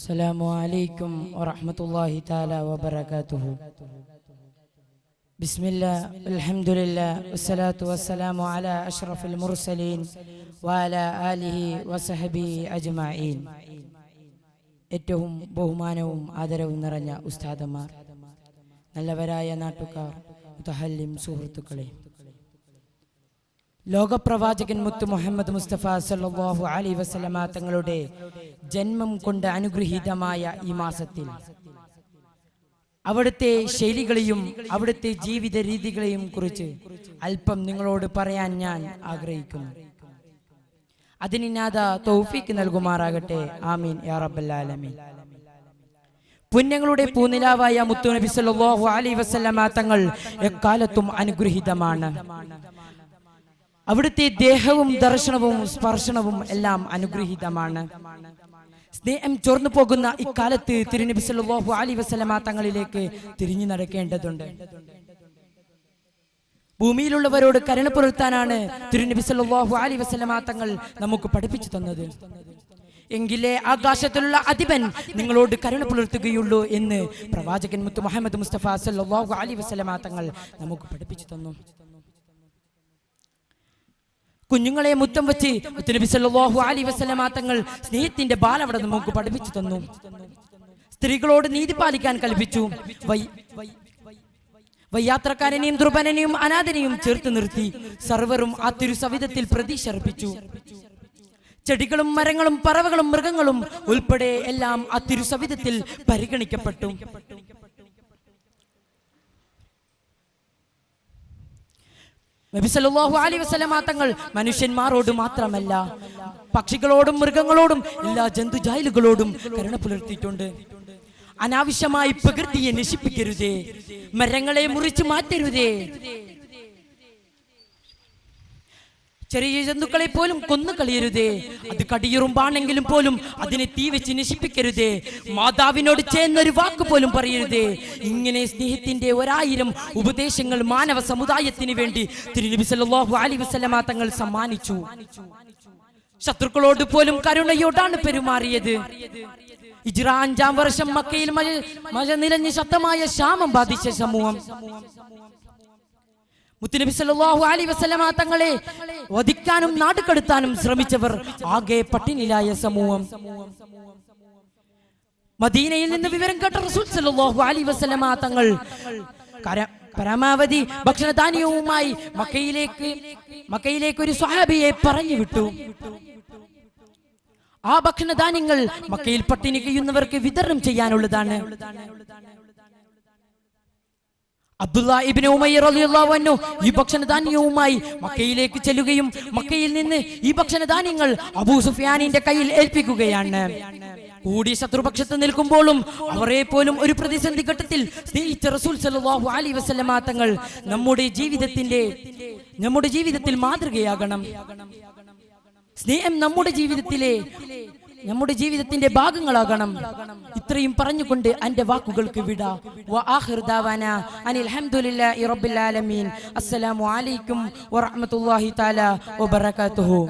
السلام عليكم ورحمة الله تعالى وبركاته. بسم الله الحمد لله والصلاة والسلام على أشرف المرسلين وعلى آله وصحبه أجمعين. ഏറ്റവും ബഹുമാനവും ആദരവും നിറഞ്ഞ ഉസ്താദന്മാർ, നല്ലവരായ നാട്ടുകാർ, മുതഹല്ലിം സുഹൃത്തുക്കളെ, ലോകപ്രവാചകൻ മുത്ത് മുഹമ്മദ് മുസ്തഫ സല്ലല്ലാഹു അലൈഹി വസല്ലമ തങ്ങളുടെ ജന്മം കൊണ്ട് അനുഗ്രഹീതമായ ഈ മാസത്തിൽ അവിടുത്തെ ശൈലികളെയും അവിടുത്തെ ജീവിത രീതികളെയും കുറിച്ച് അല്പം നിങ്ങളോട് പറയാൻ ഞാൻ ആഗ്രഹിക്കുന്നു. അതിനാഥ തൗഫീക്ക് നൽകുമാറാകട്ടെ. ആമീൻ യാ റബ്ബൽ ആലമീൻ. പുണ്യങ്ങളുടെ പൂനിലാവായ മുത്തു നബി സല്ലല്ലാഹു അലൈഹി വസല്ലമ തങ്ങൾ എക്കാലത്തും അനുഗ്രഹീതമാണ്. അവിടുത്തെ ദേഹവും ദർശനവും സ്പർശനവും എല്ലാം അനുഗ്രഹീതമാണ്. സ്നേഹം ചോർന്നു പോകുന്ന ഇക്കാലത്ത് തിരുനബി സല്ലല്ലാഹു അലൈഹി വസല്ലമ തങ്ങളിലേക്ക് തിരിഞ്ഞു നടക്കേണ്ടതുണ്ട്. ഭൂമിയിലുള്ളവരോട് കരുണ പുലർത്താനാണ് തിരുനബി സല്ലല്ലാഹു അലൈഹി വസല്ലമ തങ്ങൾ നമുക്ക് പഠിപ്പിച്ചു തന്നത്. എങ്കിലേ ആകാശത്തിലുള്ള അധിപൻ നിങ്ങളോട് കരുണ പുലർത്തുകയുള്ളൂ എന്ന് പ്രവാചകൻ മുത്ത് മുഹമ്മദ് മുസ്തഫ സല്ലല്ലാഹു അലൈഹി വസല്ലമ തങ്ങൾ നമുക്ക് പഠിപ്പിച്ചു തന്നു. കുഞ്ഞുങ്ങളെ മുത്തം വെച്ച് നബി സല്ലല്ലാഹു അലൈഹി വസല്ലമ തങ്ങൾ സ്നേഹത്തിന്റെ ബാലവട നമുക്ക് പഠിപ്പിച്ചു തന്നു. സ്ത്രീകളോട് നീതി പാലിക്കാൻ കൽപ്പിച്ചു. വയ്യാത്രക്കാരനെയും ദുർബലനെയും അനാഥനെയും ചേർത്ത് നിർത്തി സർവരും ആ തിരുസവിധത്തിൽ പ്രതീക്ഷ അർപ്പിച്ചു. ചെടികളും മരങ്ങളും പറവകളും മൃഗങ്ങളും ഉൾപ്പെടെ എല്ലാം ആ തിരുസവിധത്തിൽ പരിഗണിക്കപ്പെട്ടു. നബി സല്ലല്ലാഹു അലൈഹി വസല്ലമ തങ്ങൾ മനുഷ്യന്മാരോട് മാത്രമല്ല, പക്ഷികളോടും മൃഗങ്ങളോടും എല്ലാ ജന്തുജാലങ്ങളോടും കരുണ പുലർത്തിയിട്ടുണ്ട്. അനാവശ്യമായി പ്രകൃതിയെ നശിപ്പിക്കരുതേ, മരങ്ങളെ മുറിച്ചു മാറ്റരുതേ, ചെറിയ ജന്തുക്കളെ പോലും കൊന്നു കളയരുതേ, അത് കടിയുറുമ്പാണെങ്കിലും പോലും അതിനെ തീ വെച്ച് നശിപ്പിക്കരുതേ, മാതാവിനോട് ചേർന്നൊരു വാക്ക് പോലും പറയരുതേ. ഇങ്ങനെ സ്നേഹത്തിന്റെ 1000 ഉപദേശങ്ങൾ മാനവ സമുദായത്തിന് വേണ്ടി തിരുനബി സല്ലല്ലാഹു അലൈഹി വസല്ലമ തങ്ങൾ സമ്മാനിച്ചു. ശത്രുക്കളോട് പോലും കരുണയോടാണ് പെരുമാറിയത്. ഹിജ്റ 5-ാം വർഷം മക്കയിൽ മഴ നിലഞ്ഞ് ശക്തമായ ക്ഷാമം ബാധിച്ച സമൂഹം മുത്തുനബി സല്ലല്ലാഹു അലൈഹി വസല്ലമ തങ്ങളെ വധിക്കാനും നാടുകടത്താനും ശ്രമിച്ചവർ ആകെ പട്ടിണിയിലായ സമൂഹം. മദീനയിൽ നിന്ന് വിവരം കേട്ട റസൂൽ സല്ലല്ലാഹു അലൈഹി വസല്ലമ തങ്ങൾ പരമാവധി ഭക്ഷണധാന്യവുമായി മക്കയിലേക്ക് ഒരു സ്വഹാബിയെ പറഞ്ഞു വിട്ടു. ആ ഭക്ഷണധാന്യങ്ങൾ മക്കയിൽ പട്ടിണി കഴിയുന്നവർക്ക് വിതരണം ചെയ്യാനുള്ളതാണ്. അബ്ദുല്ലാ ഇബ്നു ഉമയ്യ റളിയല്ലാഹു അൻഹു ഈ ഭക്ഷണധാന്യവുമായി മക്കയിലേക്ക് ചെല്ലുകയും മക്കയിൽ നിന്ന് ഈ ഭക്ഷണധാന്യങ്ങൾ അബൂ സുഫിയാനിന്റെ കയ്യിൽ ഏൽപ്പിക്കുകയാണ്. കൂടി ശത്രുപക്ഷത്ത് നിൽക്കുമ്പോഴും അവരെ പോലും ഒരു പ്രതിസന്ധി ഘട്ടത്തിൽ സ്നേഹിച്ച റസൂൽ സല്ലല്ലാഹു അലൈഹി വസല്ലമ തങ്ങൾ നമ്മുടെ ജീവിതത്തിൽ മാതൃകയാകണം. സ്നേഹം നമ്മുടെ ജീവിതത്തിന്റെ ഭാഗങ്ങളാകണം. ഇത്രയും പറഞ്ഞുകൊണ്ട് എന്റെ വാക്കുകൾക്ക് വിട. വആഖിറു ദഅവാനാ അനിൽ ഹംദുലില്ലാഹി റബ്ബിൽ ആലമീൻ. അസ്സലാമു അലൈക്കും വറഹ്മത്തുള്ളാഹി തആല വബറകാതുഹു.